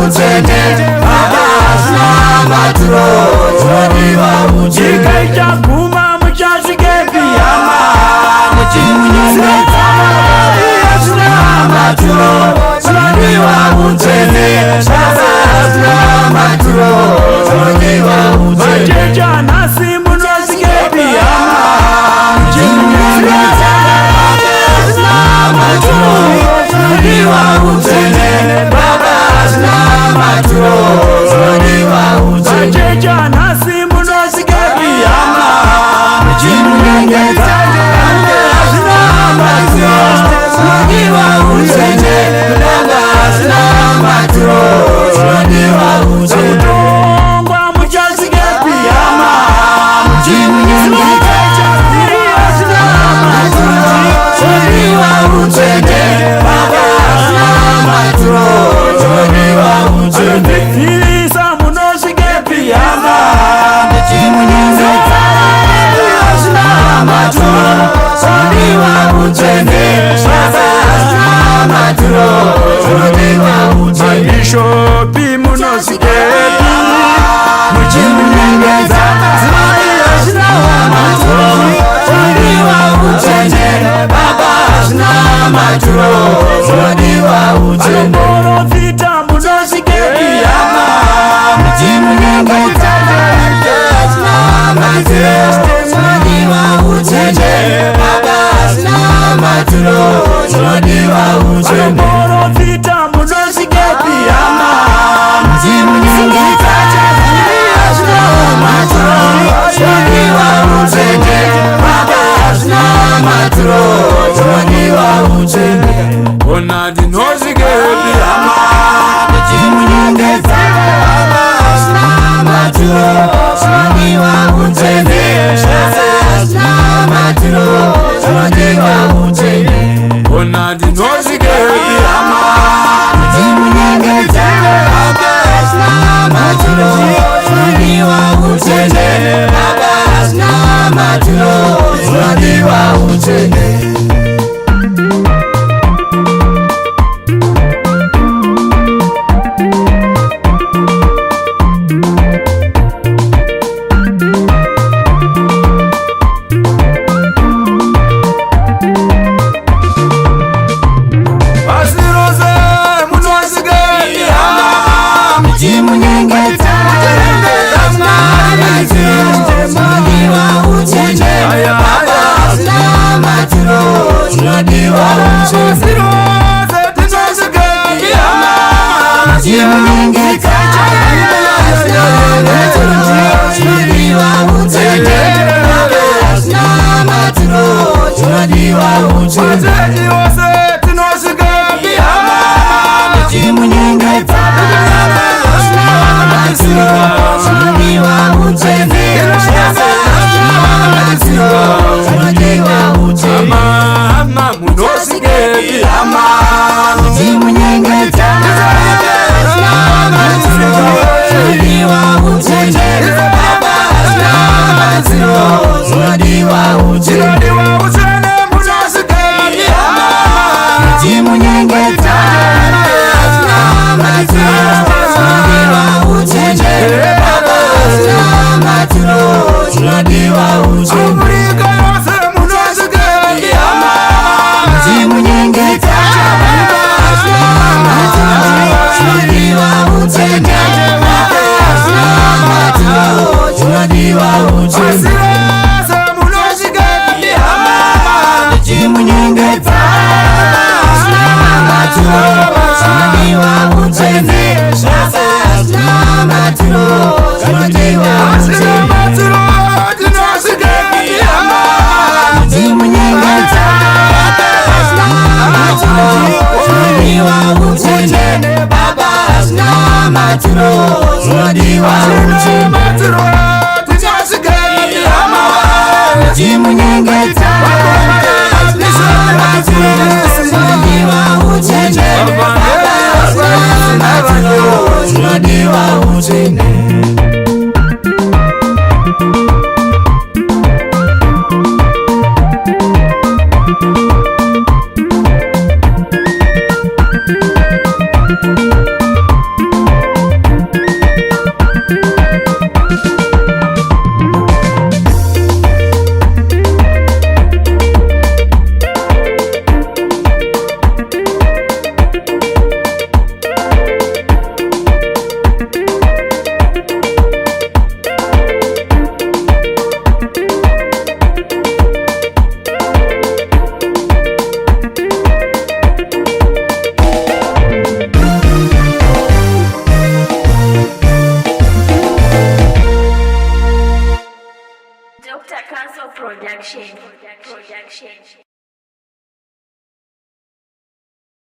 utende baba asina maturo chinodiwa utende chikaichaguma muchasvike piyama muchimunyengedza asina maturo chinodiwa utende baba asina maturo chinodiwa utende machecha nhasi munosvike piyama muchimunyengedza asina maturo chinodiwa utende baba asina maturo chinodiwa utende machecha nhasi munosvike piyama muchimunyengedza asina maturo chinodiwa utende baba asina maturo chinodiwa utende kutongwa muchasvike piyama muchimunyengedza asina maturo chinodiwa utende baba asina maturo chinodiwa utende dzivisa munosvike piyama muchimunyengedza asina maturo chinodiwa utende baba asina maturo chinodiwa utende bishopi munosvike muchimunyengedza asina maturo chinodiwa utende baba asina maturo chinodiwa utende profita munosvike piyama muchimunyengedza asina maturo chinodiwa utende baba asina maturo chinodiwa utende profita munosvike piyama muchimunyengedza asina maturo chinodiwa utende baba asina maturo chinodiwa utende ona ndinosvike piyama muchimunyengedza baba asina maturo chinodiwa utende baba asina maturo chinodiwa utende ona ndinosvike piyama muchimunyengedza baba asina maturo chinodiwa utende baba asina maturo chinodiwa utende muchimunyengedza asina maturo chinodiwa utende baba asina maturo chinodiwa utende muchimunyengedza asina maturo chinodiwa utende baba asina maturo chinodiwa utende muchimunyengedza asina maturo chinodiwa utende baba asina maturo chinodiwa utende mama munosvike piyama muchimunyengedza asina maturo chinodiwa utende baba asina maturo chinodiwa utende munosvike piyama muchimunyengedza asina maturo chinodiwa utende baba asina maturo chinodiwa utende muchimunyengedza asina maturo chinodiwa utende baba asina maturo chinodiwa utende muchimunyengedza asina maturo chinodiwa utende baba asina maturo chinodiwa utende muchimunyengedza asina maturo chinodiwa utende baba asina maturo chinodiwa utende muchimunyengedza asina maturo chinodiwa utende baba asina maturo chinodiwa utende